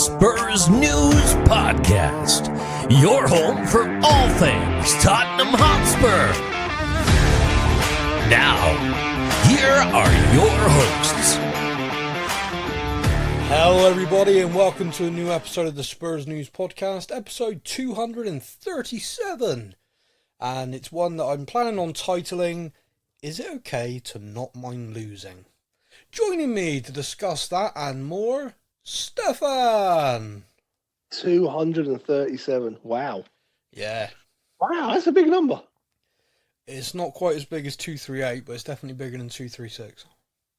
Spurs News Podcast, your home for all things Tottenham Hotspur. Now, here are your hosts. Hello everybody and welcome to a new episode of the Spurs News Podcast, episode 237. And it's one that I'm planning on titling, Is It Okay to Not Mind Losing? Joining me to discuss that and more, Stefan. 237. Wow. Yeah. Wow, that's a big number. It's not quite as big as 238, but it's definitely bigger than 236.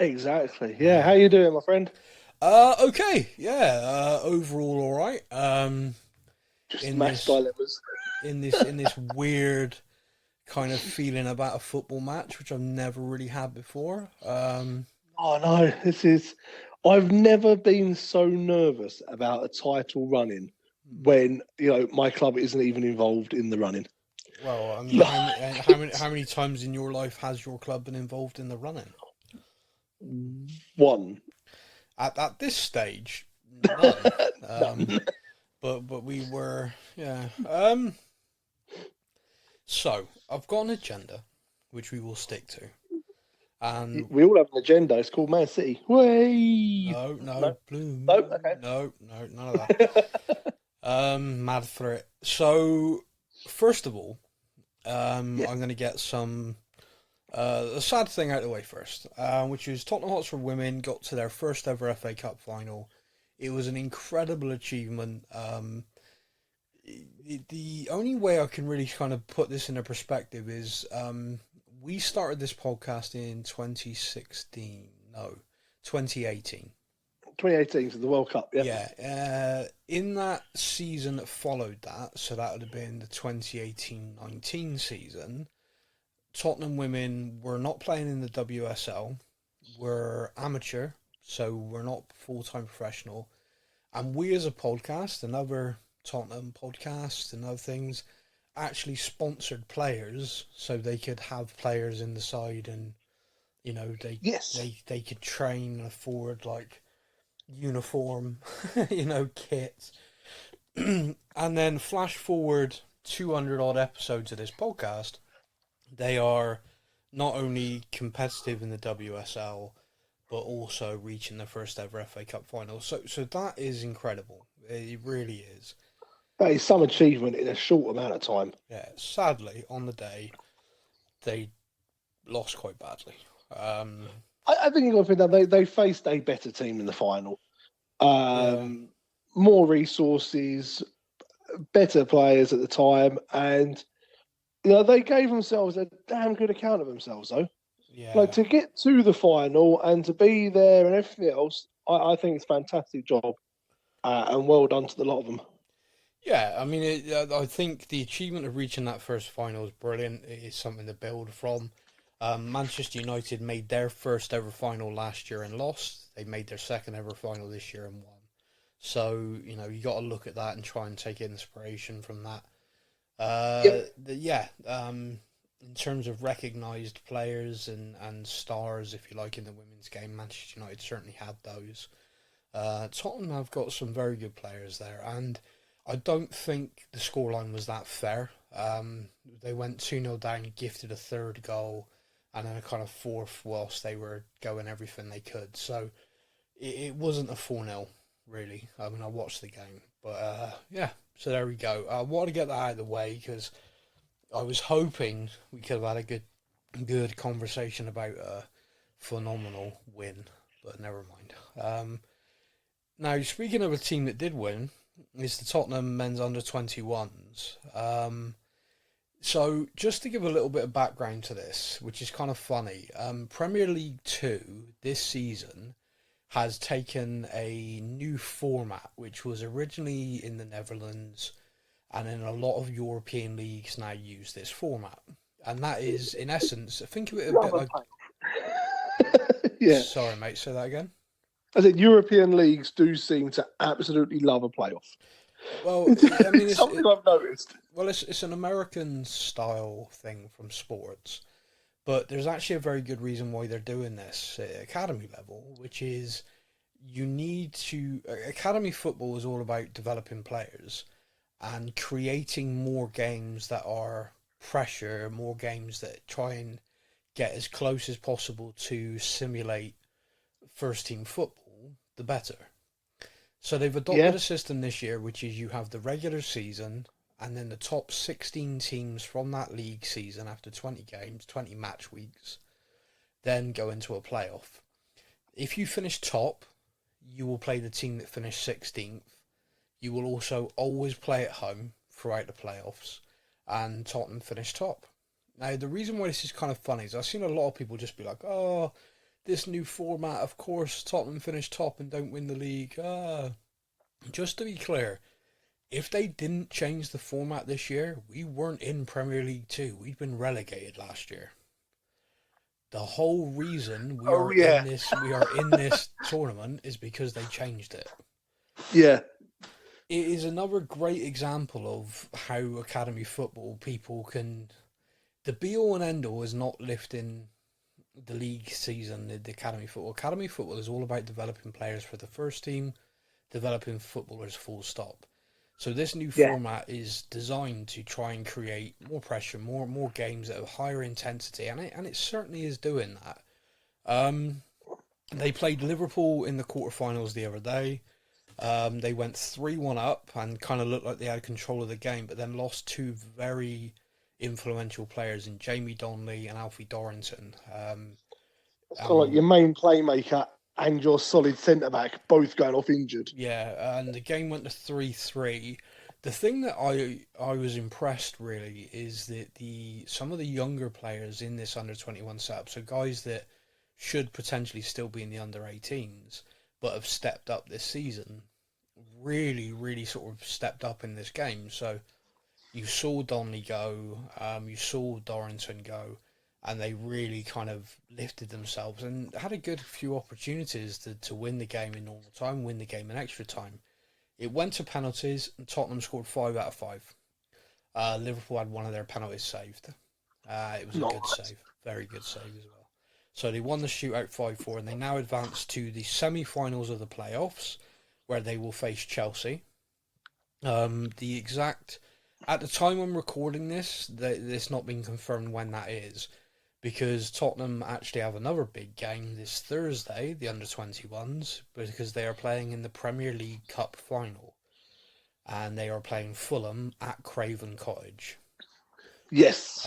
Exactly. Yeah, how you doing, my friend? Okay. Yeah, overall all right. Just in match dilemmas. in this weird kind of feeling about a football match, which I've never really had before. Oh no, I've never been so nervous about a title running when, my club isn't even involved in the running. Well, I mean, how many times in your life has your club been involved in the running? One. At this stage, none. But we were, yeah. So I've got an agenda, which we will stick to. And we all have an agenda. It's called Man City. Way. No, Bloom. No, okay. No, none of that. Mad for it. So, first of all, I'm going to get some a sad thing out of the way first, which is Tottenham Hotspur women got to their first ever FA Cup final. It was an incredible achievement. The only way I can really kind of put this into perspective is we started this podcast in 2018. 2018 to the World Cup, yeah. Yeah. In that season that followed that, so that would have been the 2018-19 season, Tottenham women were not playing in the WSL, were amateur, so we're not full-time professional. And we as a podcast, and other Tottenham podcasts and other things, actually sponsored players so they could have players in the side and, they could train and afford, like, uniform, kits. And then flash forward 200 odd episodes of this podcast, they are not only competitive in the WSL, but also reaching their first ever FA Cup final. So that is incredible. It really is. That is some achievement in a short amount of time. Yeah, sadly, on the day, they lost quite badly. I think you've got to think that they faced a better team in the final. More resources, better players at the time, and they gave themselves a damn good account of themselves, though. Yeah. Like, to get to the final and to be there and everything else, I think it's a fantastic job, and well done to the lot of them. Yeah, I mean, I think the achievement of reaching that first final is brilliant. It is something to build from. Manchester United made their first ever final last year and lost. They made their second ever final this year and won. So, you got to look at that and try and take inspiration from that. In terms of recognised players and stars, if you like, in the women's game, Manchester United certainly had those. Tottenham have got some very good players there, and I don't think the scoreline was that fair. They went 2-0 down, gifted a third goal, and then a kind of fourth whilst they were going everything they could. So it wasn't a 4-0, really. I mean, I watched the game. But, so there we go. I want to get that out of the way because I was hoping we could have had a good conversation about a phenomenal win, but never mind. Now, speaking of a team that did win, is the Tottenham men's under-21s. So, just to give a little bit of background to this, which is kind of funny, Premier League 2 this season has taken a new format, which was originally in the Netherlands, and in a lot of European leagues now use this format. And that is, in essence, think of it a bit like... Yeah. Sorry, mate, say that again? I said European leagues do seem to absolutely love a playoff. Well, I mean, it's something I've noticed. Well, it's an American style thing from sports, but there's actually a very good reason why they're doing this at academy level, which is you need to. Academy football is all about developing players and creating more games that are pressure, more games that try and get as close as possible to simulate first team football, the better. So they've adopted Yeah. a system this year, which is you have the regular season, and then the top 16 teams from that league season after 20 games, 20 match weeks, then go into a playoff. If you finish top, you will play the team that finished 16th. You will also always play at home throughout the playoffs, and Tottenham finished top. Now, the reason why this is kind of funny is I've seen a lot of people just be like, oh, this new format, of course, Tottenham finish top and don't win the league. Just to be clear, if they didn't change the format this year, we weren't in Premier League 2. We'd been relegated last year. The whole reason we are in this tournament is because they changed it. Yeah. It is another great example of how academy football people can. The be all and end all is not lifting the league season, the academy football. Academy football is all about developing players for the first team, developing footballers full stop. So this new format is designed to try and create more pressure, more games that have higher intensity, and it certainly is doing that. They played Liverpool in the quarterfinals the other day. They went 3-1 up and kind of looked like they had control of the game, but then lost two very influential players in Jamie Donnelly and Alfie Dorrington. So like your main playmaker and your solid centre back both going off injured. Yeah, and the game went to 3-3. The thing that I was impressed really is that some of the younger players in this under 21 setup, so guys that should potentially still be in the under 18s, but have stepped up this season, really sort of stepped up in this game. So you saw Donnelly go, you saw Dorrington go, and they really kind of lifted themselves and had a good few opportunities to win the game in normal time, win the game in extra time. It went to penalties, and Tottenham scored 5 out of 5. Liverpool had one of their penalties saved. It was a good save, very good save as well. So they won the shootout 5-4, and they now advance to the semi-finals of the playoffs, where they will face Chelsea. At the time I'm recording this, it's not been confirmed when that is, because Tottenham actually have another big game this Thursday, the under-21s, because they are playing in the Premier League Cup final, and they are playing Fulham at Craven Cottage. Yes.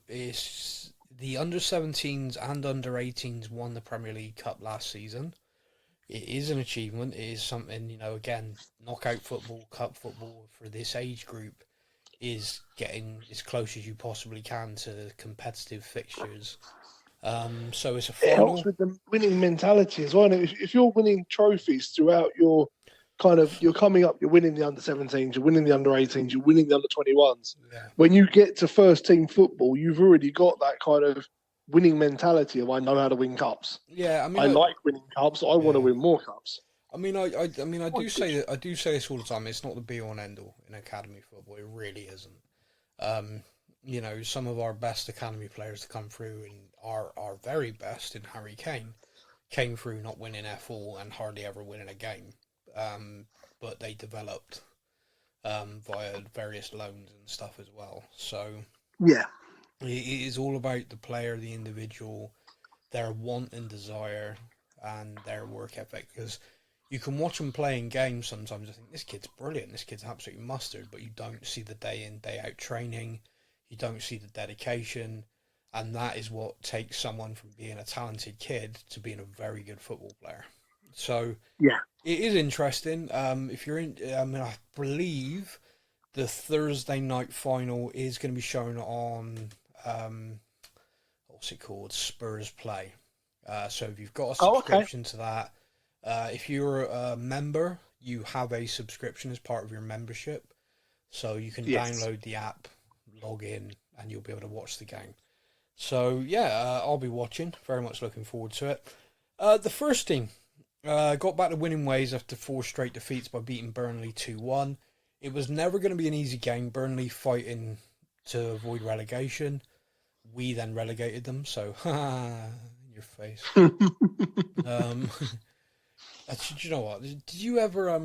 It's the under-17s and under-18s won the Premier League Cup last season. It is an achievement. It is something, again, knockout football, cup football for this age group is getting as close as you possibly can to competitive fixtures. So it's a final. It helps with the winning mentality as well. If you're winning trophies throughout your you're coming up, you're winning the under-17s, you're winning the under-18s, you're winning the under-21s. Yeah. When you get to first team football, you've already got that kind of winning mentality of I know how to win cups. Yeah, I like winning cups. I want to win more cups. I do say this all the time. It's not the be all and end all in academy football. It really isn't. Some of our best academy players to come through and our very best in Harry Kane came through not winning F all and hardly ever winning a game. But they developed via various loans and stuff as well. So yeah, it is all about the player, the individual, their want and desire, and their work ethic. Because you can watch them playing games sometimes and think, this kid's brilliant, this kid's absolutely mustard, but you don't see the day in, day out training, you don't see the dedication, and that is what takes someone from being a talented kid to being a very good football player. So yeah, it is interesting. If you're in, I believe the Thursday night final is going to be shown on, what's it called? Spurs Play. So if you've got a subscription to that, if you're a member, you have a subscription as part of your membership. So you can download the app, log in, and you'll be able to watch the game. So I'll be watching. Very much looking forward to it. The first team got back to winning ways after 4 straight defeats by beating Burnley 2-1. It was never going to be an easy game. Burnley fighting to avoid relegation. We then relegated them, so in your face. Do you know what? Did you ever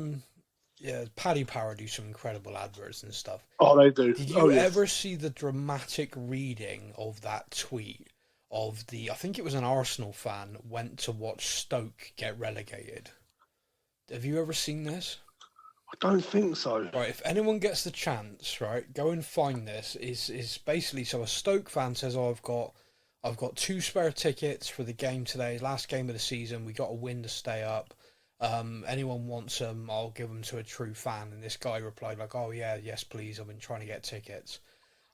yeah, Paddy Power do some incredible adverts and stuff. Oh, they do. Did Oh, you yes. ever see the dramatic reading of that tweet of I think it was an Arsenal fan went to watch Stoke get relegated? Have you ever seen this? I don't think so. Right, if anyone gets the chance, right, go and find this. Is basically so a Stoke fan says, "Oh, I've got two spare tickets for the game today, last game of the season. We got to win to stay up. Anyone wants them, I'll give them to a true fan." And this guy replied like, "Oh yeah, yes please. I've been trying to get tickets."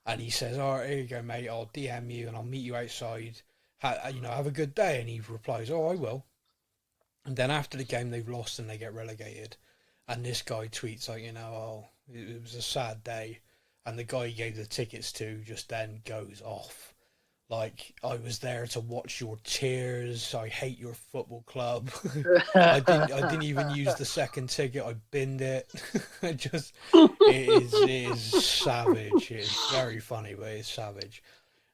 And he says, "All right, here you go, mate. I'll DM you and I'll meet you outside. Have a good day." And he replies, "Oh, I will." And then after the game, they've lost and they get relegated. And this guy tweets like, "Oh, it was a sad day." And the guy he gave the tickets to just then goes off. Like, "I was there to watch your tears. I hate your football club. I didn't even use the second ticket. I binned it." It is savage. It is very funny, but it's savage.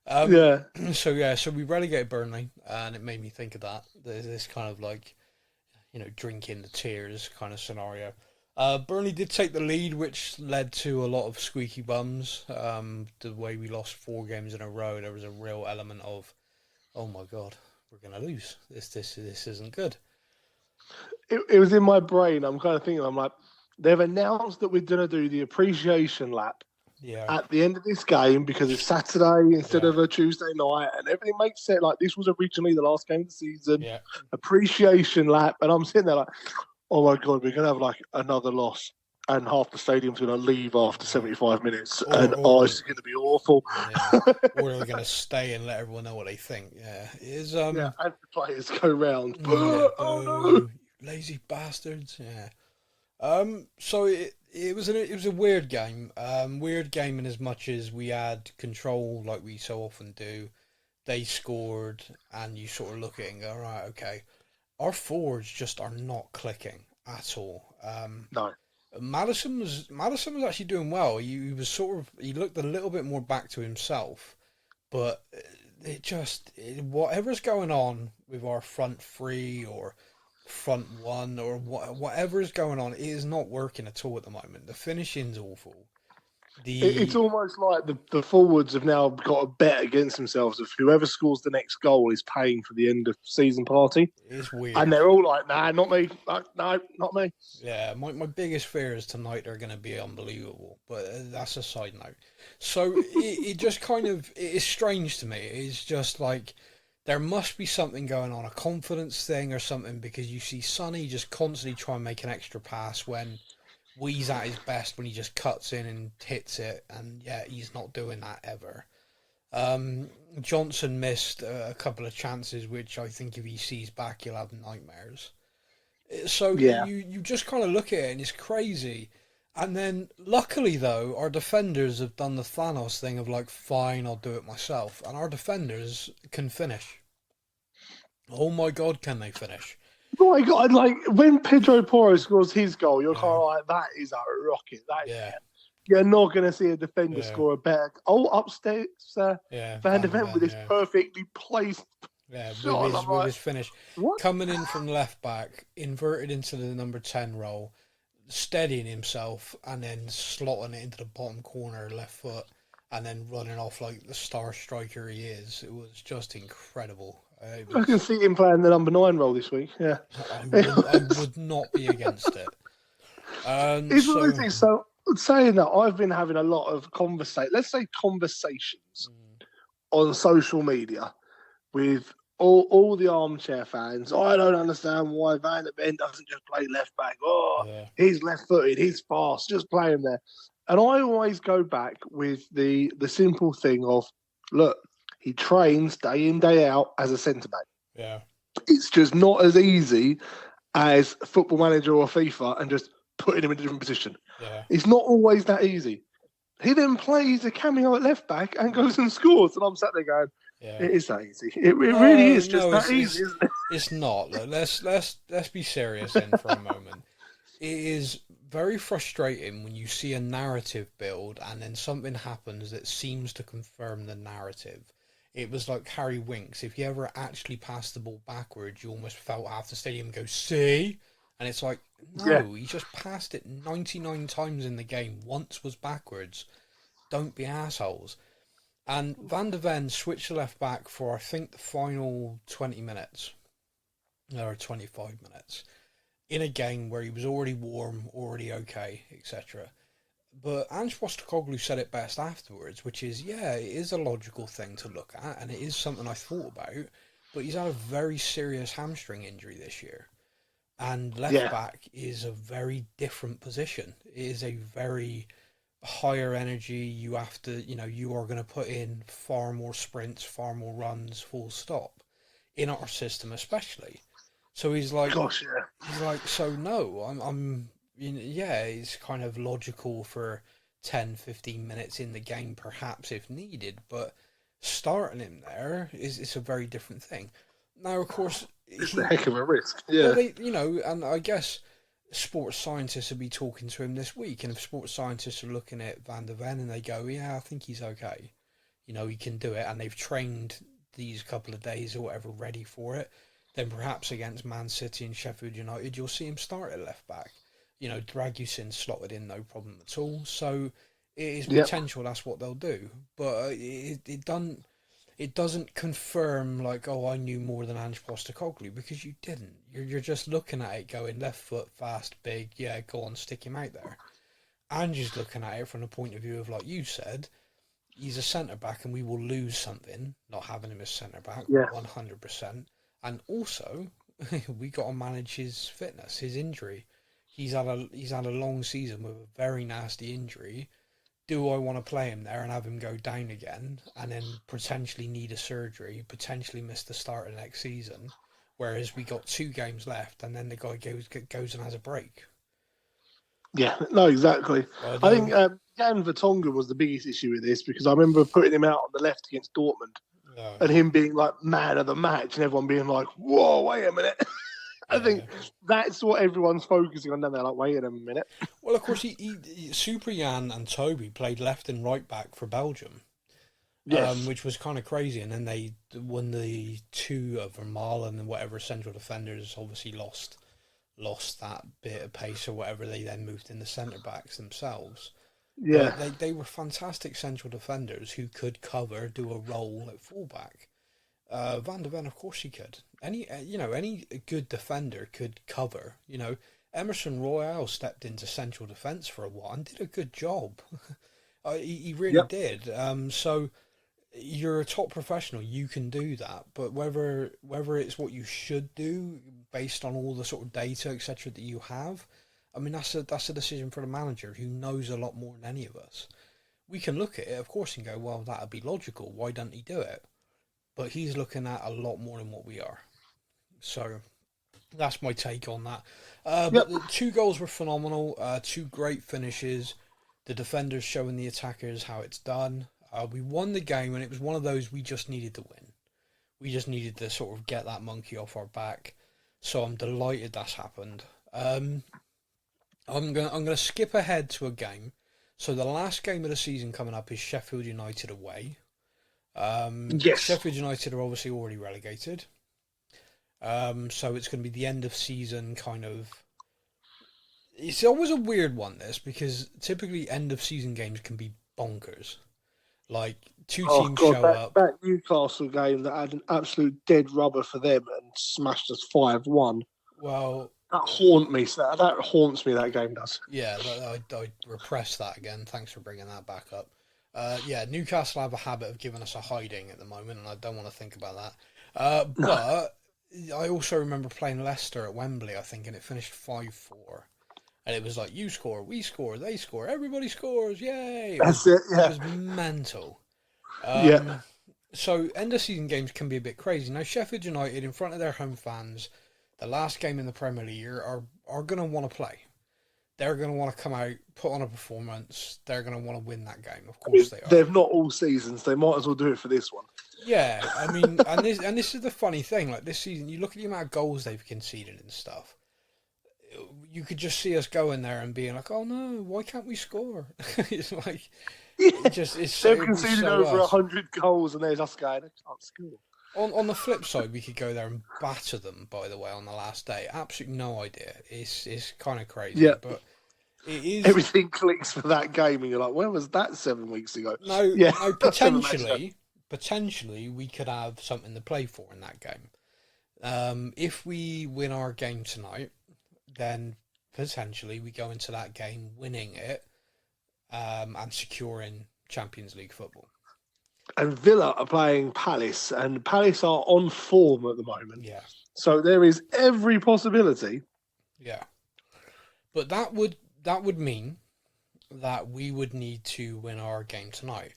Yeah. So we relegated Burnley, and it made me think of that. There's this kind of like, drinking the tears kind of scenario. Burnley did take the lead, which led to a lot of squeaky bums. The way we lost 4 games in a row, there was a real element of, "Oh my god, we're gonna lose. This isn't good." It was in my brain. I'm kind of thinking, I'm like, they've announced that we're going to do the appreciation lap Yeah, at the end of this game because it's Saturday instead Yeah. of a Tuesday night, and everything makes sense. Like, this was originally the last game of the season, yeah. appreciation lap, and I'm sitting there like, oh my god, we're gonna have like another loss, and half the stadium's gonna leave after 75 minutes, and Or- it's gonna be awful. Yeah. Or they're gonna stay and let everyone know what they think. Yeah, it is. Yeah, and the players go round. Yeah, Oh no! boo, lazy bastards. Yeah. So it was a weird game. Weird game in as much as we had control, like we so often do. They scored, and you sort of look at it and go, right, okay, our forwards just are not clicking at all. No, Madison was actually doing well. He was he looked a little bit more back to himself, but whatever's going on with our front three or front one or whatever is going on, it is not working at all at the moment. The finishing's awful. it's almost like the forwards have now got a bet against themselves of whoever scores the next goal is paying for the end of season party, It's weird. and they're all like, nah, not me, no, not me. Yeah, my biggest fear is tonight they're going to be unbelievable, but that's a side note. So it just kind of, it is strange to me. It's just like there must be something going on, a confidence thing or something, because you see Sonny just constantly try and make an extra pass when Wee's at his best, when he just cuts in and hits it, and yeah, he's not doing that ever. Johnson missed a couple of chances, which I think if he sees back, he'll have nightmares. So Yeah. you just kind of look at it and it's crazy. And then luckily though, our defenders have done the Thanos thing of like, fine, I'll do it myself. And our defenders can finish. Oh my god, can they finish? Oh my god! Like when Pedro Porro scores his goal, you're kind of like, that is a rocket. Yeah, You're not going to see a defender Yeah. score a better. Oh, upstairs, yeah. Van de Ven with this yeah. perfectly placed Yeah, shot. with I'm with like, his finish. what? Coming in from left back, inverted into the number 10 role, steadying himself, and then slotting it into the bottom corner, left foot, and then running off like the star striker he is. It was just incredible. I can see him playing the number 9 role this week. Yeah, I would not be against it. it's one of those things. So saying that, I've been having a lot of conversations on social media with all the armchair fans. I don't understand why Van de Ven doesn't just play left back. Oh, Yeah. he's left-footed, he's fast, just play him there. And I always go back with the simple thing of, look, he trains day in, day out as a centre-back. Yeah. It's just not as easy as Football Manager or FIFA and just putting him in a different position. Yeah. It's not always that easy. He then plays a cameo at left back and goes and scores. And I'm sat there going, Yeah. it is that easy. It really is just that easy, isn't it? It's not. Look, let's be serious then for a moment. It is very frustrating when you see a narrative build and then something happens that seems to confirm the narrative. It was like Harry Winks. If you ever actually passed the ball backwards, you almost felt half the stadium go, see? And it's like, no, Yeah. he just passed it 99 times in the game. Once was backwards. Don't be assholes. And Van de Ven switched to left back for, I think, the final 20 minutes. Or 25 minutes. In a game where he was already warm, already okay, etc. But Ange Postecoglou said it best afterwards, which is, yeah, it is a logical thing to look at, and it is something I thought about, but he's had a very serious hamstring injury this year. And left back is a very different position. It is a very higher energy. You have to, you are going to put in far more sprints, far more runs, full stop, in our system especially. So he's like, Gosh, yeah. he's like, so no, yeah, it's kind of logical for 10, 15 minutes in the game, perhaps if needed, but starting him there is a very different thing. Now, of course, It's a heck of a risk. Yeah. Well, and I guess sports scientists will be talking to him this week, and if sports scientists are looking at Van de Ven and they go, yeah, I think he's okay, he can do it, and they've trained these couple of days or whatever ready for it, then perhaps against Man City and Sheffield United, you'll see him start at left back. Dragusin slotted in, no problem at all. So it is potential. That's what they'll do. But it doesn't confirm like, oh, I knew more than Ange Postecoglou, because you didn't. You're just looking at it going, left foot, fast, big, yeah, go on, stick him out there. Ange is looking at it from the point of view of, like you said, he's a centre-back and we will lose something not having him as centre-back, 100%. And also, we got to manage his fitness, his injury. He's had a long season with a very nasty injury. Do I want to play him there and have him go down again, and then potentially need a surgery, potentially miss the start of next season? Whereas we got 2 games left, and then the guy goes and has a break. Yeah, no, exactly. I think Jan Vertonghen was the biggest issue with this, because I remember putting him out on the left against Dortmund. And him being like man of the match, and everyone being like, "Whoa, wait a minute!" I think that's what everyone's focusing on now. They're like, "Wait a minute." Well, of course, Super Jan and Toby played left and right back for Belgium, which was kind of crazy. And then they won the 2 of Vermaelen and whatever central defenders obviously lost that bit of pace or whatever. They then moved in the centre backs themselves. Yeah, but they were fantastic central defenders who could cover, do a role at fullback. Van de Ven, of course, he could. Any good defender could cover. Emerson Royale stepped into central defence for a while and did a good job. He really did. So you're a top professional, you can do that. But whether it's what you should do based on all the sort of data, etc., that you have, I mean, that's a decision for the manager, who knows a lot more than any of us. We can look at it, of course, and go, well, that would be logical. Why don't he do it? But he's looking at a lot more than what we are. So that's my take on that. But the 2 goals were phenomenal. 2 great finishes. The defenders showing the attackers how it's done. We won the game, and it was one of those we just needed to win. We just needed to sort of get that monkey off our back. So I'm delighted that's happened. I'm gonna skip ahead to a game. So the last game of the season coming up is Sheffield United away. Sheffield United are obviously already relegated. So it's going to be the end of season kind of. It's always a weird one, this, because typically end of season games can be bonkers. Like 2 teams show up. That Newcastle game that had an absolute dead rubber for them and smashed us 5-1. Well, that haunts me. That game does. Yeah, I repressed that again. Thanks for bringing that back up. Newcastle have a habit of giving us a hiding at the moment, and I don't want to think about that. But I also remember playing Leicester at Wembley, I think, and it finished 5-4. And it was like, you score, we score, they score, everybody scores, yay! That's it, yeah. It was mental. So end of season games can be a bit crazy. Now, Sheffield United, in front of their home fans, the last game in the Premier League are going to want to play. They're going to want to come out, put on a performance. They're going to want to win that game. Of course they are. They've not all seasons. They might as well do it for this one. Yeah, I mean, and this is the funny thing. Like this season, you look at the amount of goals they've conceded and stuff. You could just see us going there and being like, "Oh no, why can't we score?" It's like, they've conceded over 100 goals, and they're just going, "I can't score." On the flip side, we could go there and batter them, by the way, on the last day. Absolutely no idea. It's kind of crazy, Yeah. but it is... Everything clicks for that game, and you're like, where was that 7 weeks ago? No, Yeah. no, potentially, we could have something to play for in that game. If we win our game tonight, then potentially we go into that game winning it and securing Champions League football. And Villa are playing Palace, and Palace are on form at the moment. Yeah. So there is every possibility. Yeah. But that would mean that we would need to win our game tonight.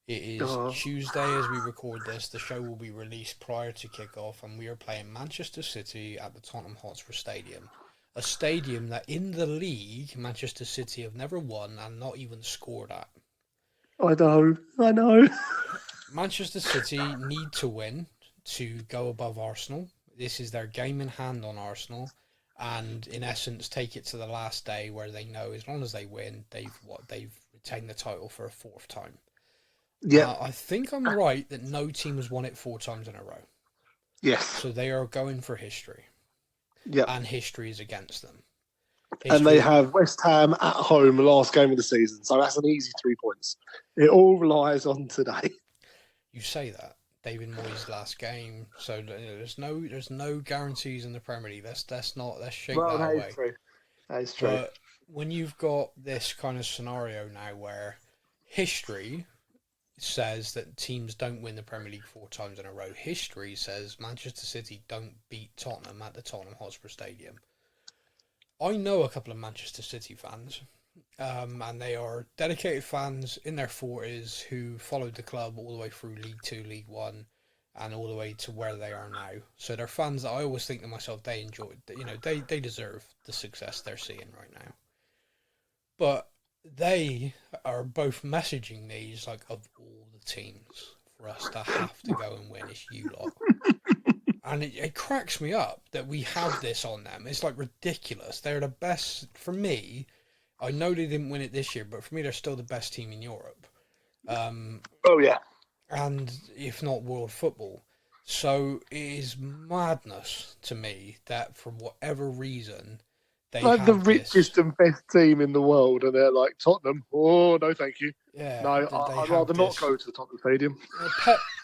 It is Tuesday as we record this. The show will be released prior to kickoff, and we are playing Manchester City at the Tottenham Hotspur Stadium. A stadium that in the league, Manchester City have never won and not even scored at. I know. Manchester City need to win to go above Arsenal. This is their game in hand on Arsenal, and in essence take it to the last day where they know as long as they win, they've retained the title for a fourth time. Yeah, I think I'm right that no team has won it 4 times in a row. Yes. So they are going for history. Yeah. And history is against them. And they have West Ham at home, the last game of the season. So that's an easy 3 points. It all relies on today. You say that. David Moyes' last game. So there's no guarantees in the Premier League. Let's shake that away. True. That is true. But when you've got this kind of scenario now where history says that teams don't win the Premier League 4 times in a row, history says Manchester City don't beat Tottenham at the Tottenham Hotspur Stadium. I know a couple of Manchester City fans, and they are dedicated fans in their 40s who followed the club all the way through League 2, League 1, and all the way to where they are now. So they're fans that I always think to myself, they enjoy, they deserve the success they're seeing right now. But they are both messaging these like, of all the teams for us to have to go and win, it's you lot. And it cracks me up that we have this on them. It's like ridiculous. They're the best, for me. I know they didn't win it this year, but for me, they're still the best team in Europe. Oh, yeah. And if not world football. So it is madness to me that for whatever reason, they like have the richest and best team in the world, and they're like, Tottenham, oh, no, thank you. Yeah, no, I'd rather not go to the Tottenham Stadium.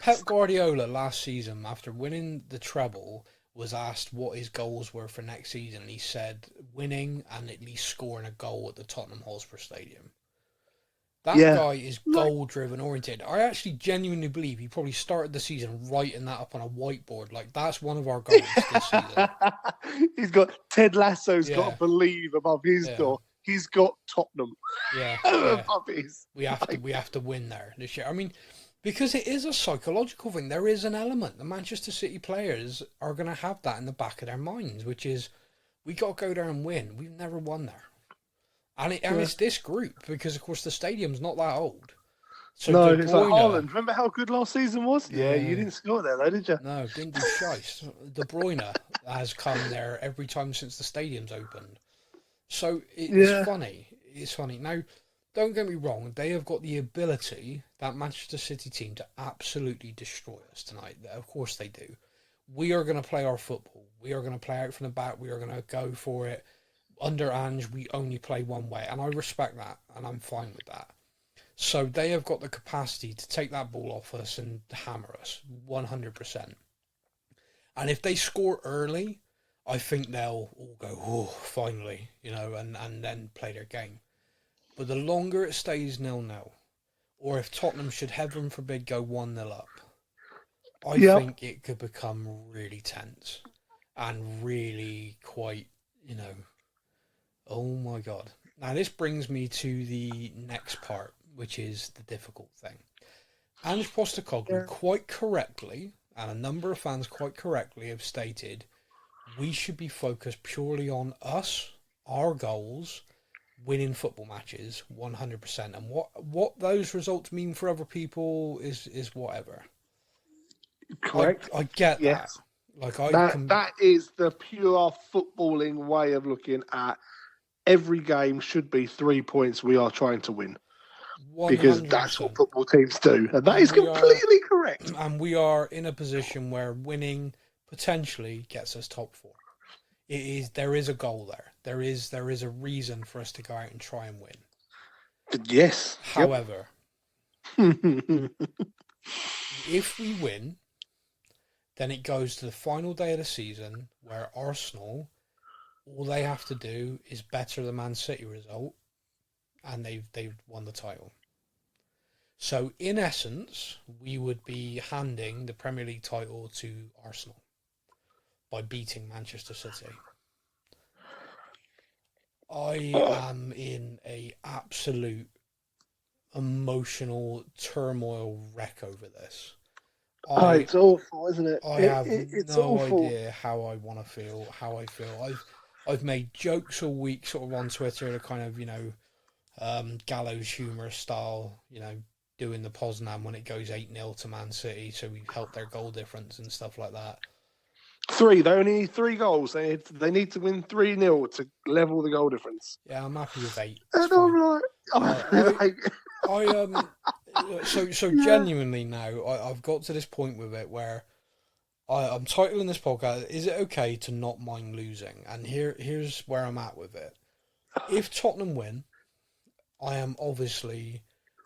Pep Guardiola last season, after winning the treble, was asked what his goals were for next season, and he said winning and at least scoring a goal at the Tottenham Hotspur Stadium. That guy is goal-driven oriented. I actually genuinely believe he probably started the season writing that up on a whiteboard. Like, that's one of our goals this season. He's got Ted Lasso's got to believe above his door. He's got Tottenham. Yeah. above his. We have to win there this year. I mean, because it is a psychological thing. There is an element. The Manchester City players are going to have that in the back of their minds, which is, we got to go there and win. We've never won there. And it's this group, because, of course, the stadium's not that old. So no, it's like Haaland. Remember how good last season was? Yeah, you didn't score there, though, did you? No, didn't do shite. De Bruyne has come there every time since the stadium's opened. So it's funny. It's funny. Now, don't get me wrong. They have got the ability, that Manchester City team, to absolutely destroy us tonight. Of course they do. We are going to play our football. We are going to play out from the back. We are going to go for it. Under Ange, we only play one way, and I respect that, and I'm fine with that. So they have got the capacity to take that ball off us and hammer us 100%. And if they score early, I think they'll all go, oh, finally, and then play their game. But the longer it stays 0-0, or if Tottenham should, heaven forbid, go 1-0 up, I think it could become really tense and really quite, oh my God. Now, this brings me to the next part, which is the difficult thing. Ange Postecoglou quite correctly, and a number of fans quite correctly, have stated we should be focused purely on us, our goals, winning football matches 100%. And what those results mean for other people is whatever. Correct. I get that. That is the pure footballing way of looking at every game should be 3 points we are trying to win. because that's what football teams do, and that is completely correct. And we are in a position where winning potentially gets us top 4. There is a goal there. There is a reason for us to go out and try and win. Yes. However, if we win, then it goes to the final day of the season where Arsenal, all they have to do is better the Man City result, and they've won the title. So in essence, we would be handing the Premier League title to Arsenal by beating Manchester City. I am in a absolute emotional turmoil wreck over this. It's awful, isn't it? I have no idea how I want to feel, how I feel. I've made jokes all week sort of on Twitter, the kind of, gallows humour style, doing the Poznan when it goes 8-0 to Man City, so we've helped their goal difference and stuff like that. 3. They only need 3 goals. They need to win 3-0 to level the goal difference. Yeah, I'm happy with 8. And I'm like, So genuinely now, I've got to this point with it where I'm titling this podcast, "Is it okay to not mind losing?" And here's where I'm at with it. If Tottenham win, I am obviously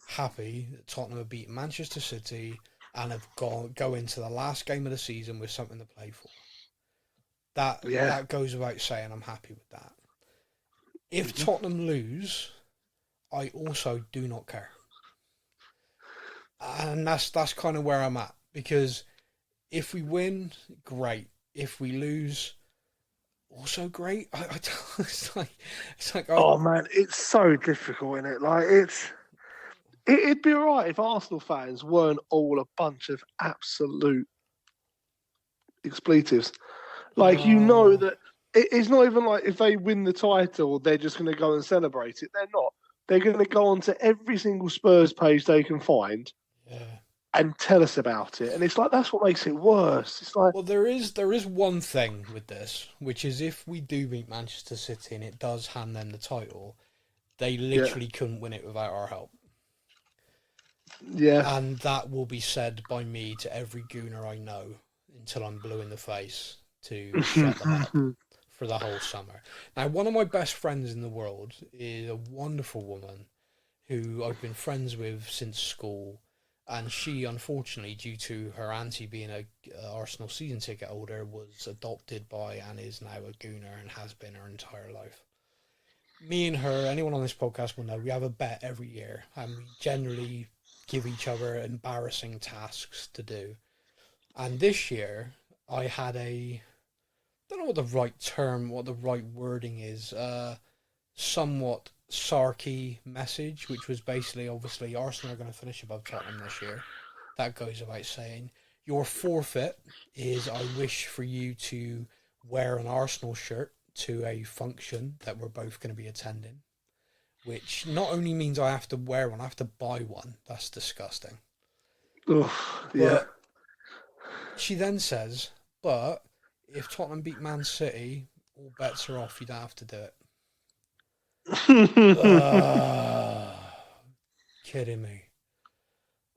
happy that Tottenham have beaten Manchester City and have go into the last game of the season with something to play for. That goes without saying. I'm happy with that. If Tottenham lose, I also do not care. And that's kind of where I'm at, because if we win, great. If we lose, also great. It's like oh man, it's so difficult, isn't it? Like it'd be alright if Arsenal fans weren't all a bunch of absolute expletives. Like that it's not even like if they win the title, they're just going to go and celebrate it. They're not. They're going to go onto every single Spurs page they can find. And tell us about it, and it's like that's what makes it worse. It's like, well, there is one thing with this, which is if we do beat Manchester City and it does hand them the title, they literally couldn't win it without our help. Yeah, and that will be said by me to every gooner I know until I'm blue in the face to shut them up for the whole summer. Now, one of my best friends in the world is a wonderful woman who I've been friends with since school. And she, unfortunately, due to her auntie being a Arsenal season ticket holder, was adopted by and is now a gooner and has been her entire life. Me and her, anyone on this podcast will know, we have a bet every year, and we generally give each other embarrassing tasks to do. And this year, I had I don't know what the right wording is, somewhat sarky message, which was basically, obviously, Arsenal are going to finish above Tottenham this year. That goes without saying. Your forfeit is I wish for you to wear an Arsenal shirt to a function that we're both going to be attending, which not only means I have to wear one, I have to buy one. That's disgusting. Oh, yeah. But she then says, but if Tottenham beat Man City, all bets are off. You don't have to do it. Kidding me.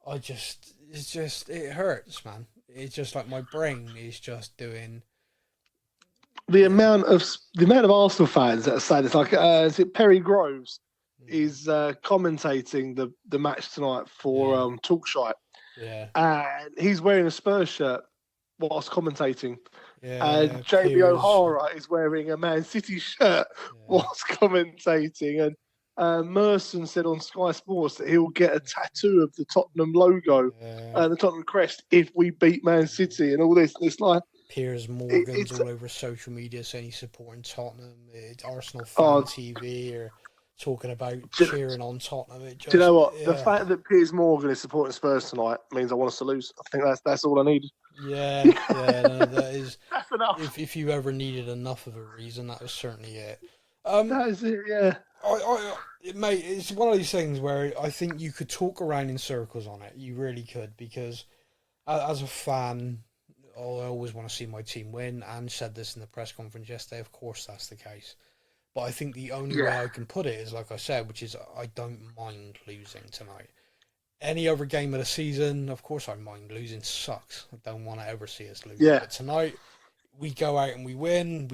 It hurts, man. It's just like my brain is just doing. The amount of Arsenal fans that are saying it's like, is it Perry Groves is commentating the match tonight for Talkshite. Yeah. And he's wearing a Spurs shirt whilst commentating. Yeah, and Jamie O'Hara is wearing a Man City shirt whilst commentating. And Merson said on Sky Sports that he'll get a tattoo of the Tottenham logo and the Tottenham crest if we beat Man City and all this. And it's like Piers Morgan's all over social media saying he's supporting Tottenham. Arsenal Fan TV are talking about cheering on Tottenham. Do you know what? The fact that Piers Morgan is supporting Spurs tonight means I want us to lose. I think that's all I need. Yeah, no, that is. That's enough. If you ever needed enough of a reason, that was certainly it. That is it, yeah. Mate, it's one of these things where I think you could talk around in circles on it. You really could, because as a fan, I always want to see my team win, and said this in the press conference yesterday. Of course, that's the case. But I think the only way I can put it is, like I said, which is I don't mind losing tonight. Any other game of the season, of course I mind. Losing sucks. I don't want to ever see us lose. Yeah. But tonight, we go out and we win,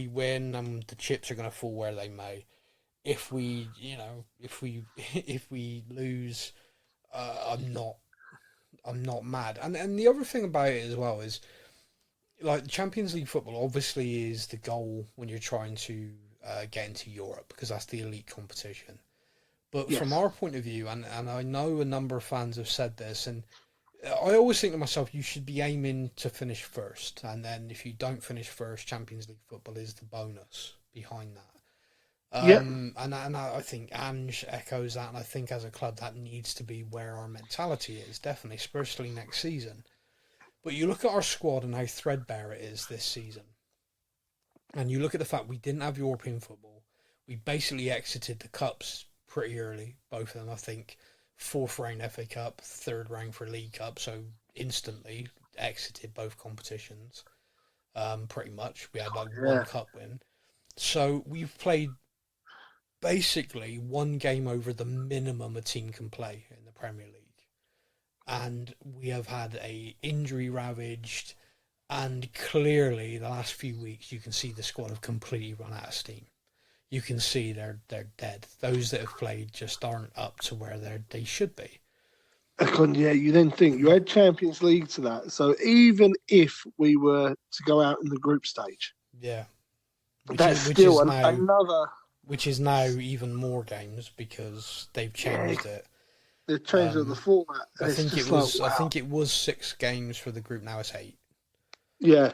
and the chips are going to fall where they may. If we lose, I'm not mad. And the other thing about it as well is, like, Champions League football obviously is the goal when you're trying to get into Europe, because that's the elite competition. But from our point of view, and I know a number of fans have said this, and I always think to myself, you should be aiming to finish first. And then if you don't finish first, Champions League football is the bonus behind that. And I think Ange echoes that, and I think as a club that needs to be where our mentality is, definitely, especially next season. But you look at our squad and how threadbare it is this season. And you look at the fact we didn't have European football. We basically exited the cups pretty early, both of them, I think. 4th round FA Cup, 3rd round for League Cup, so instantly exited both competitions. Pretty much. We had one cup win. So we've played basically one game over the minimum a team can play in the Premier League. And we have had a injury-ravaged, and clearly the last few weeks you can see the squad have completely run out of steam. You can see they're dead. Those that have played just aren't up to where they should be. You then think you add Champions League to that. So even if we were to go out in the group stage, which is now even more games because they've changed it. They've changed the format. I think it was 6 games for the group. Now it's 8. Yeah,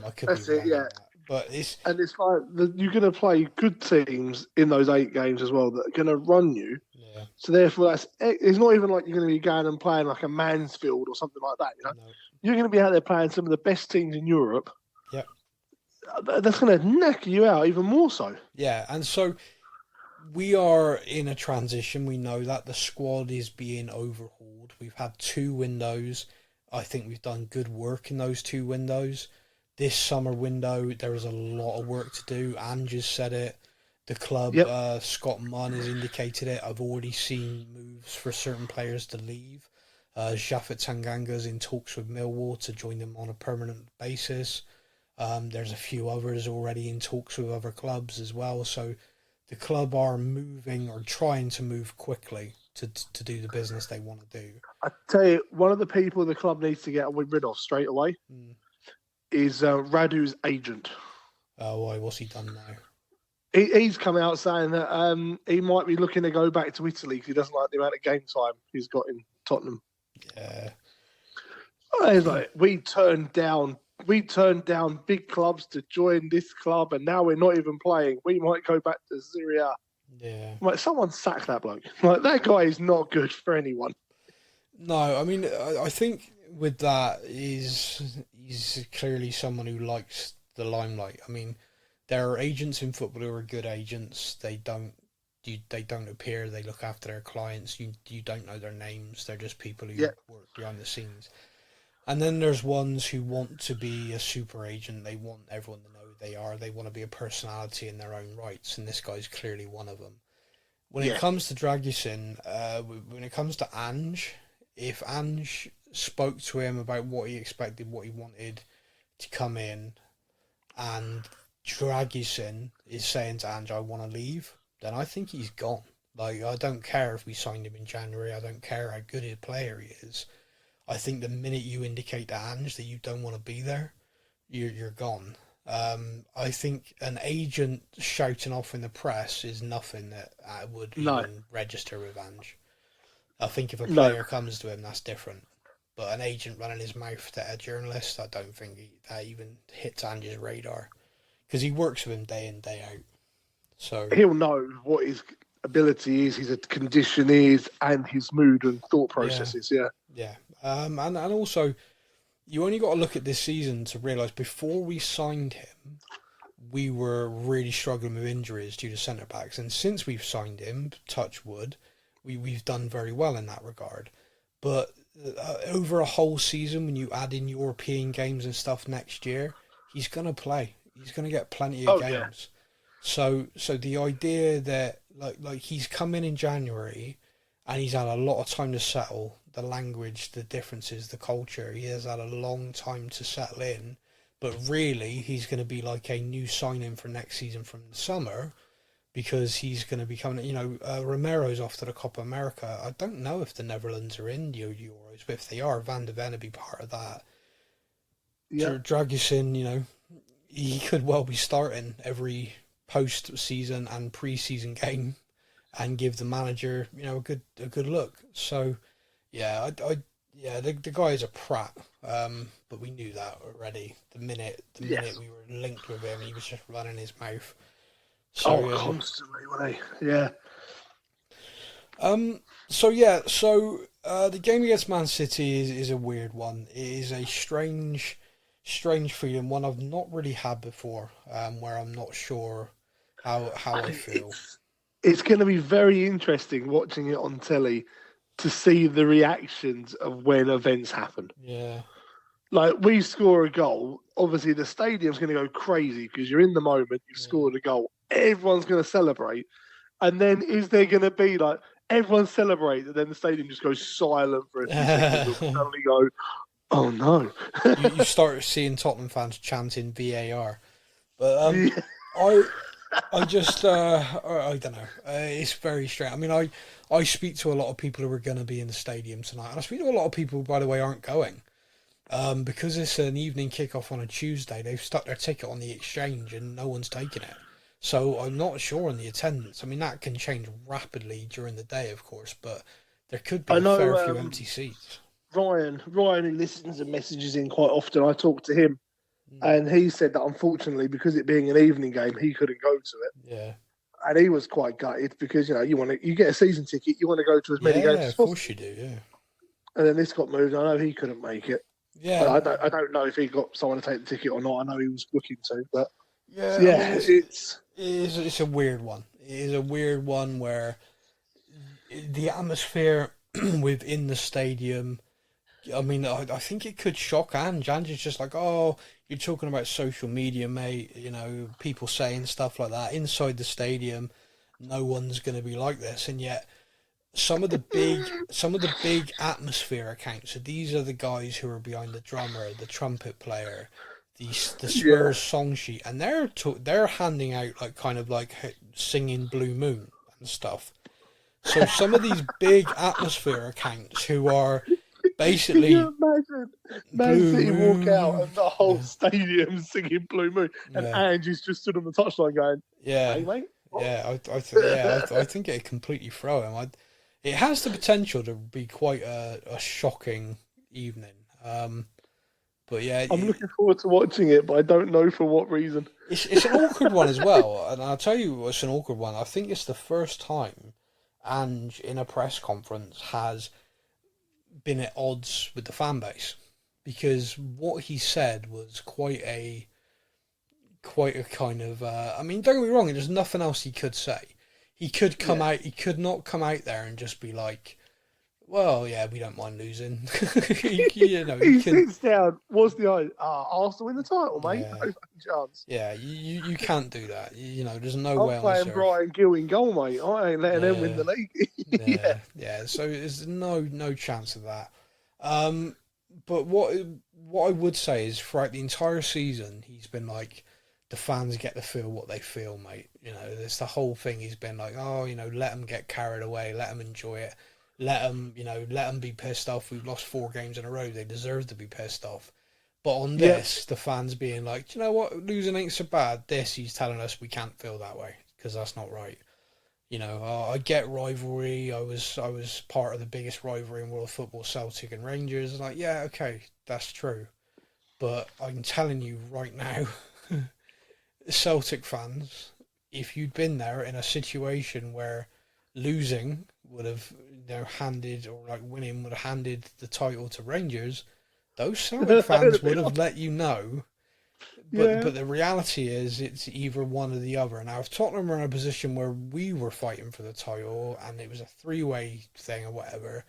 I could be wrong on that. But it's like you're going to play good teams in those 8 games as well that are going to run you. Yeah. So therefore, it's not even like you're going to be going and playing like a Mansfield or something like that. You know, you're going to be out there playing some of the best teams in Europe. Yeah, that's going to knock you out even more so. Yeah, and so we are in a transition. We know that the squad is being overhauled. We've had 2 windows. I think we've done good work in those 2 windows. This summer window, there is a lot of work to do. Ange has said it. The club, Scott Munn has indicated it. I've already seen moves for certain players to leave. Japhet Tanganga's in talks with Millwall to join them on a permanent basis. There's a few others already in talks with other clubs as well. So the club are moving or trying to move quickly to do the business they want to do. I tell you, one of the people the club needs to get rid of straight away is Radu's agent. Oh, why? What's he done now? He's come out saying that he might be looking to go back to Italy because he doesn't like the amount of game time he's got in Tottenham. Yeah. It's like, we turned down big clubs to join this club, and now we're not even playing. We might go back to Serie A. Yeah. Like, someone sack that bloke. Like, that guy is not good for anyone. No, I mean, I think with that, he's clearly someone who likes the limelight. I mean, there are agents in football who are good agents. They don't appear. They look after their clients. You don't know their names. They're just people who work behind the scenes. And then there's ones who want to be a super agent. They want everyone to know who they are. They want to be a personality in their own rights. And this guy's clearly one of them. When it comes to Dragusin, when it comes to Ange, if Ange spoke to him about what he expected, what he wanted to come in, and Dragusin is saying to Ange, I want to leave, then I think he's gone. Like, I don't care if we signed him in January. I don't care how good a player he is. I think the minute you indicate to Ange that you don't want to be there, you're gone. I think an agent shouting off in the press is nothing that would even register with Ange. I think if a player comes to him, that's different. But an agent running his mouth to a journalist, I don't think that even hits Ange's radar. Because he works with him day in, day out. So he'll know what his ability is, his condition is, and his mood and thought processes, Yeah. And also, you only got to look at this season to realise before we signed him, we were really struggling with injuries due to centre-backs. And since we've signed him, touch wood, we've done very well in that regard. But over a whole season, when you add in European games and stuff next year, he's going to play. He's going to get plenty of games. So the idea that like he's come in January, and he's had a lot of time to settle the language, the differences, the culture. He has had a long time to settle in, but really he's going to be like a new signing for next season from the summer, because he's going to be coming. Romero's off to the Copa America. I don't know if the Netherlands are in the Euros, but if they are, Van de Ven will be part of that. Yeah. Dragusin, he could well be starting every post-season and pre-season game, and give the manager, a good look. So, yeah, the guy is a prat, but we knew that already. The minute we were linked with him, he was just running his mouth. So, constantly, wasn't he? Yeah. The game against Man City is a weird one. It is a strange feeling, one I've not really had before, where I'm not sure how I feel. It's going to be very interesting watching it on telly to see the reactions of when events happen. Yeah. Like, we score a goal, obviously the stadium's going to go crazy because you're in the moment, you've scored a goal, everyone's going to celebrate. And then is there going to be like, everyone celebrates and then the stadium just goes silent for a few seconds and suddenly go, oh no. you start seeing Tottenham fans chanting VAR. But I just, I don't know. It's very strange. I mean, I speak to a lot of people who are going to be in the stadium tonight. And I speak to a lot of people who, by the way, aren't going. Because it's an evening kickoff on a Tuesday, they've stuck their ticket on the exchange and no one's taking it. So I'm not sure on the attendance. I mean, that can change rapidly during the day, of course, but there could be a fair few empty seats. Ryan, who listens and messages in quite often, I talked to him. And he said that unfortunately, because it being an evening game, he couldn't go to it. Yeah. And he was quite gutted because, you get a season ticket, you want to go to as many games as possible. Of course you do, yeah. And then this got moved. I know he couldn't make it. Yeah. I don't know if he got someone to take the ticket or not. I know he was looking to, but it's a weird one. It is a weird one where the atmosphere within the stadium, I mean, I think it could shock Ange. Ange is just like, oh, you're talking about social media, mate. People saying stuff like that inside the stadium. No one's going to be like this, and yet some of the big atmosphere accounts. So these are the guys who are behind the drummer, the trumpet player, the Spurs song sheet, and they're handing out like singing Blue Moon and stuff. So some of these big atmosphere accounts who are basically, can you imagine Man City walk out and the whole stadium singing Blue Moon, and Angie's just stood on the touchline going, "Hey, mate." What? I think it'd completely throw him. It has the potential to be quite a shocking evening. But yeah, I'm looking forward to watching it, but I don't know for what reason. It's an awkward one as well, and I'll tell you it's an awkward one. I think it's the first time Ange in a press conference has been at odds with the fan base, because what he said was quite a kind of. I mean, don't get me wrong. There's nothing else he could say. He could come out. He could not come out there and just be like, "Well, yeah, we don't mind losing." He sits down. What's the idea? Arsenal win the title, mate. Yeah. No fucking chance. Yeah, you can't do that. There's no way. I'm playing Brian Gill in goal, mate. I ain't letting them win the league. Yeah. So there's no chance of that. But what I would say is throughout the entire season, he's been like, the fans get to feel what they feel, mate. There's the whole thing. He's been like, let them get carried away, let them enjoy it, let them be pissed off. We've lost 4 games in a row. They deserve to be pissed off. But on this, the fans being like, do you know what? Losing ain't so bad. He's telling us we can't feel that way because that's not right. I get rivalry. I was part of the biggest rivalry in world football, Celtic and Rangers. Like, yeah, okay, that's true. But I'm telling you right now, Celtic fans, if you'd been there in a situation where losing would have handed, or like winning would have handed the title to Rangers, those Celtic fans would have let you know. But the reality is it's either one or the other. Now, if Tottenham were in a position where we were fighting for the title and it was a 3-way thing or whatever,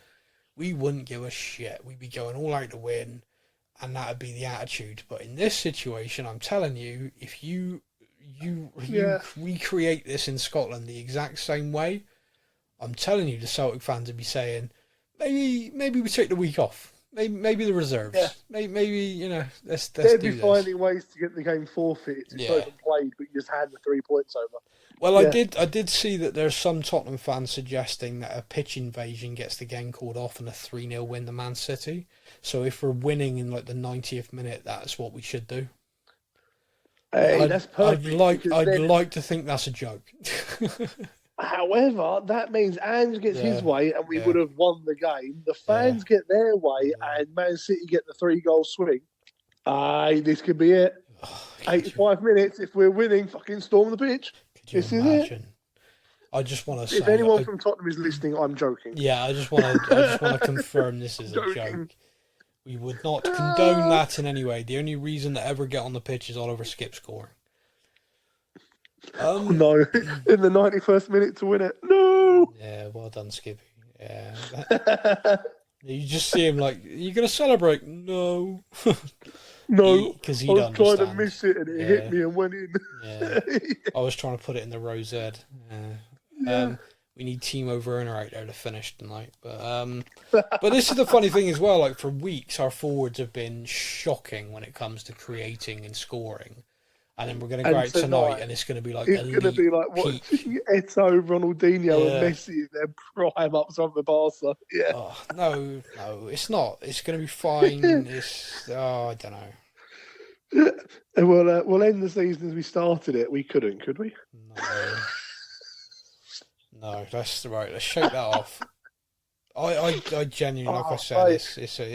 we wouldn't give a shit. We'd be going all out to win, and that would be the attitude. But in this situation, I'm telling you, if you you recreate this in Scotland the exact same way, I'm telling you, the Celtic fans would be saying, maybe we take the week off. Maybe the reserves. Yeah. Maybe let's do this. They'd be finding ways to get the game forfeited. It's not even played, but you just hand the 3 points over. Well, I did see that there's some Tottenham fans suggesting that a pitch invasion gets the game called off and a 3-0 win to Man City. So if we're winning in like the 90th minute, that's what we should do. Hey, that's perfect. I'd like to think that's a joke. However, that means Ange gets his way and we would have won the game. The fans get their way and Man City get the 3-goal swing. This could be it. 85 minutes. If we're winning, fucking storm the pitch. This is it. I just want to say, if anyone from Tottenham is listening, I'm joking. Yeah, I just want to confirm this is a joke. We would not condone that in any way. The only reason to ever get on the pitch is Oliver Skip scoring. No, in the 91st minute to win it. No. Yeah, well done, Skippy. Yeah. You just see him like, you gonna celebrate? No. No, because I was trying to miss it and it hit me and went in. Yeah. I was trying to put it in the Rose Ed. We need Timo Werner out there to finish tonight. But this is the funny thing as well. Like for weeks, our forwards have been shocking when it comes to creating and scoring. And then we're going to go out tonight, and it's going to be like it's going to be like watching Eto'o, Ronaldinho, and Messi in their prime up some of the Barca. Yeah. Oh, no, it's not. It's going to be fine. I don't know. We'll end the season as we started it. We couldn't, could we? No, that's right. Let's shake that off. I genuinely, like I said,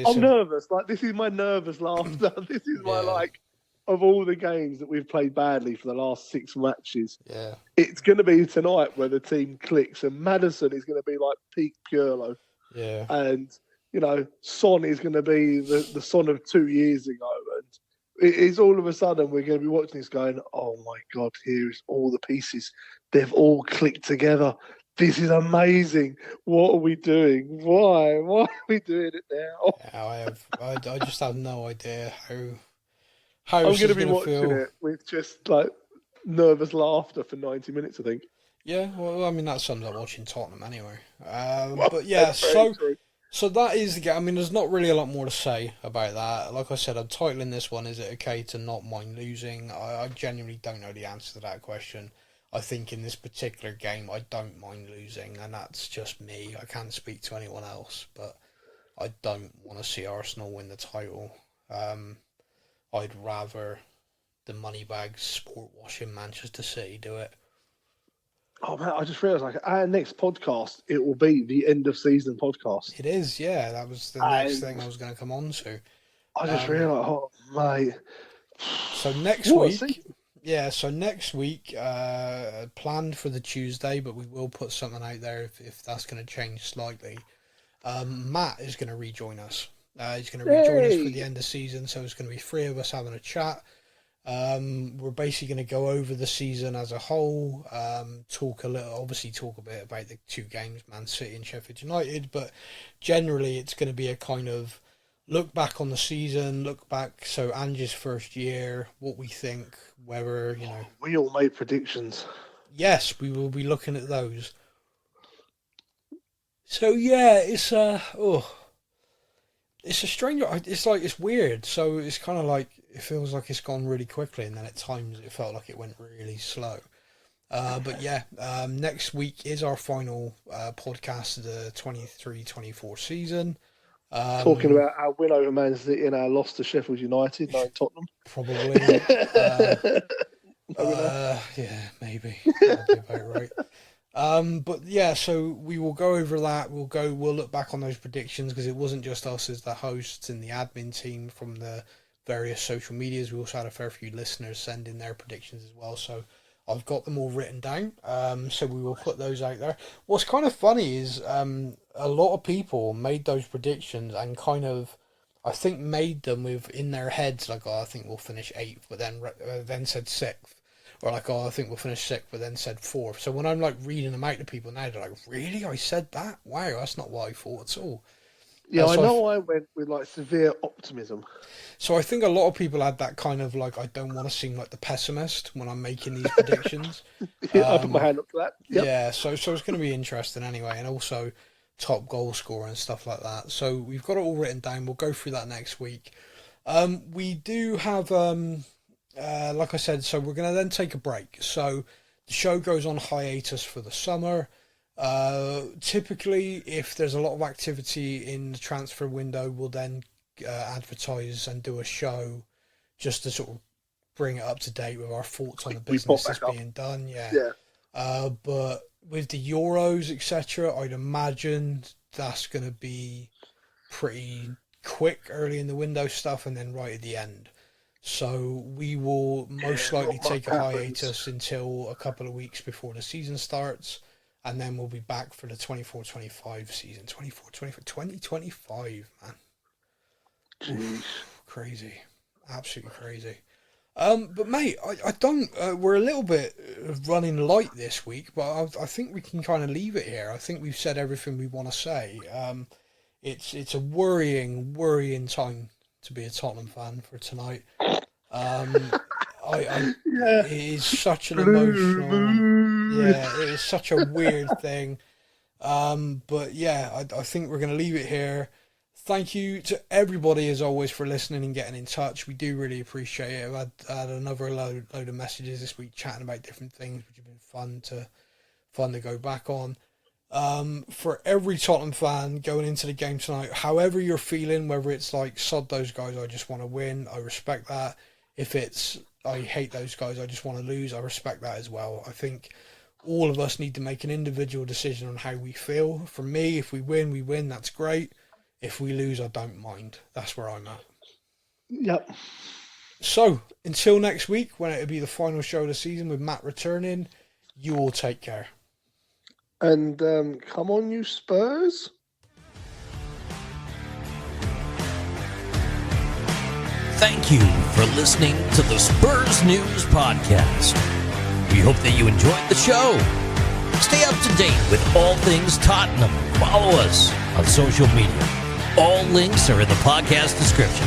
I'm nervous. Like this is my nervous laughter. This is my of all the games that we've played badly for the last 6 matches. Yeah, it's going to be tonight where the team clicks, and Maddison is going to be like peak Pirlo. Yeah, and Son is going to be the Son of 2 years ago, and it's all of a sudden we're going to be watching this going, oh my God, here's all the pieces. They've all clicked together. This is amazing. What are we doing? Why are we doing it now? Yeah, I just have no idea how I'm going to be watching feel. It with just like nervous laughter for 90 minutes, I think. Yeah, well, I mean, that sums up watching Tottenham anyway. But yeah, so that is the game. I mean, there's not really a lot more to say about that. Like I said, I'm titling this one, is it okay to not mind losing? I genuinely don't know the answer to that question. I think in this particular game, I don't mind losing, and that's just me. I can't speak to anyone else, but I don't want to see Arsenal win the title. I'd rather the moneybags sport washing Manchester City do it. Oh man, I just realised our next podcast, it will be the end of season podcast. It is, yeah. That was the next thing I was going to come on to. I just realised, oh mate. So next week, planned for the Tuesday, but we will put something out there if that's going to change slightly. Matt is going to rejoin us. He's going to rejoin us for the end of season, so it's going to be 3 of us having a chat. We're basically going to go over the season as a whole, talk a bit about the 2 games, Man City and Sheffield United, but generally it's going to be a kind of look back on the season, so Ange's first year, what we think, whether, We all made predictions. Yes, we will be looking at those. So yeah, it's a strange. It's weird. So it's kind of like it feels like it's gone really quickly, and then at times it felt like it went really slow. But yeah, next week is our final podcast of the 23-24 season. Talking about our win over Man City and our loss to Sheffield United, no Tottenham. Probably. Yeah, maybe. That'd be about right. But yeah, so we will go over that. We'll look back on those predictions, because it wasn't just us as the hosts and the admin team from the various social medias. We also had a fair few listeners send in their predictions as well. So I've got them all written down. So we will put those out there. What's kind of funny is a lot of people made those predictions and kind of, I think, made them in their heads like, oh, I think we'll finish 8th, but then said 6th. Or like, oh, I think we'll finish 6th, but then said 4th. So when I'm like reading them out to people now, they're like, really? I said that? Wow, that's not what I thought at all. Yeah, I know I went with like severe optimism. So I think a lot of people had that kind of like, I don't want to seem like the pessimist when I'm making these predictions. I put my hand up to that. Yep. Yeah, so it's going to be interesting anyway, and also top goal scorer and stuff like that. So we've got it all written down. We'll go through that next week. We do have, like I said, so we're going to then take a break. So the show goes on hiatus for the summer. Typically, if there's a lot of activity in the transfer window, we'll then advertise and do a show just to sort of bring it up to date with our thoughts on the business that's being done. But with the Euros, etc., I'd imagine that's going to be pretty quick early in the window stuff and then right at the end. So we will most likely take a hiatus until a couple of weeks before the season starts, and then we'll be back for the 24-25 season. 2025, man. Oof, crazy. Absolutely crazy. But mate, I don't. We're a little bit running light this week, but I think we can kind of leave it here. I think we've said everything we want to say. It's a worrying time to be a Tottenham fan for tonight. It is such an emotional. Yeah, it is such a weird thing. But yeah, I think we're going to leave it here. Thank you to everybody, as always, for listening and getting in touch. We do really appreciate it. I've had another load of messages this week chatting about different things, which have been fun to go back on. For every Tottenham fan going into the game tonight, however you're feeling, whether it's like, sod those guys, I just want to win, I respect that. If it's, I hate those guys, I just want to lose, I respect that as well. I think all of us need to make an individual decision on how we feel. For me, if we win, that's great. If we lose, I don't mind. That's where I'm at. Yep. So, until next week, when it'll be the final show of the season with Matt returning, you all take care. And come on, you Spurs. Thank you for listening to the Spurs News Podcast. We hope that you enjoyed the show. Stay up to date with all things Tottenham. Follow us on social media. All links are in the podcast description.